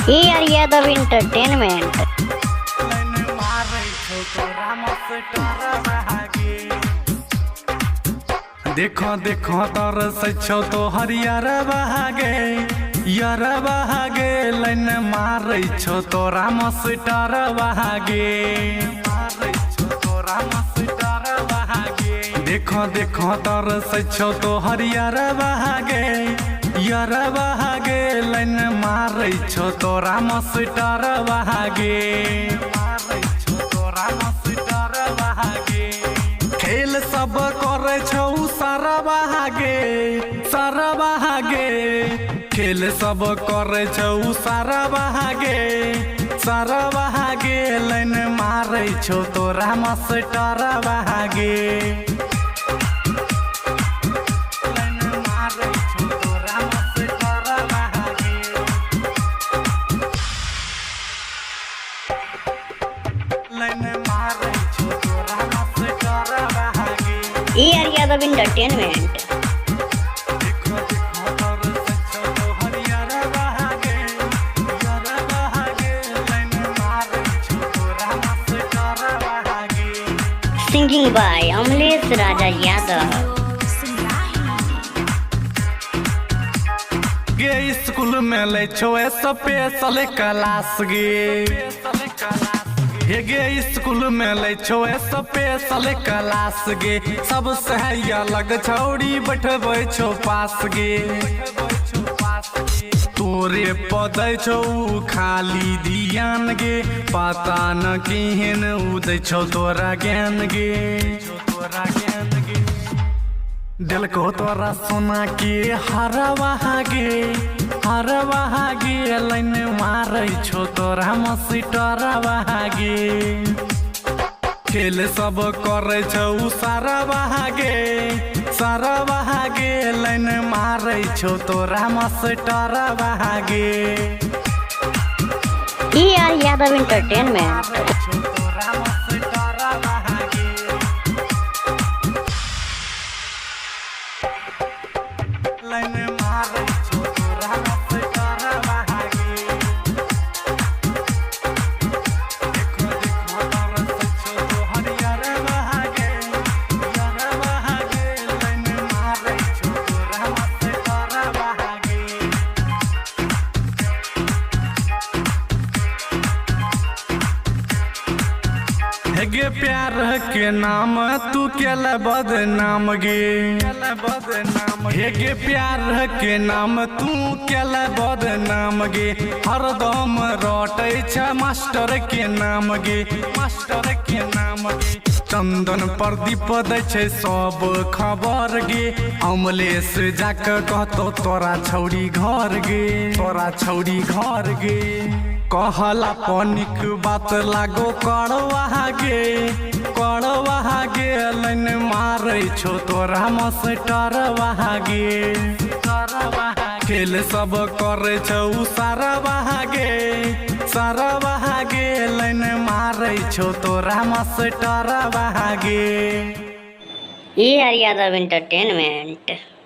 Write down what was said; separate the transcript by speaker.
Speaker 1: AR Yadav entertainment.
Speaker 2: देखो देखो तर सचो तो हरियर बहागे यार बहागे लाइन मारै छो तोरा मस्टर बहागे देखो देखो तर सचो तो हरियर बहागे यार बहागे लाइन मारै छो तोरा मस्टर बहागे खेल सब करे छौ सारा बहागे खेल सब करे छौ सारा बहागे लाइन मारै छौ तोरा मस्टर बहागे
Speaker 1: AR Yadav entertainment. Singing by Amlesh Raja Yadav.
Speaker 2: गे स्कूल में ले छो स्पेशल क्लास गे हे गे स्कूल में ले छो स्पेशल क्लास गे सब सहैया लग छौड़ी बैठबै छो पास गे तोरे पदै छौ खाली ध्यान गे पता न केहन उदै छौ तोरा ज्ञान गे दिलको तोरा सोना के हरवा गे लाइन मारै छो तोरा मस्टर बहागे खेल सब करे छौ सारा बहागे लाइन मारै छौ तोरा मस्टर बहागे
Speaker 1: AR यादव एंटरटेनमेंट।
Speaker 2: गे प्यार के नाम तू केल बदनाम गे हे गे प्यार के नाम तू केल बदनाम गे हरदम रटै छ मास्टर के नाम गे चंदन प्रदीप दै छै सब खबर गे अमलेश जाके कहतो तोरा छौड़ी घर गे कहला पनिक बात लागो कड़वा गे लाइन मारै छो तोरा मस्टर बहागे खेल सब करे छौ सारा बहागे लाइन मारै छौ तोरा मस्टर बहागे
Speaker 1: AR यादव एंटरटेनमेंट।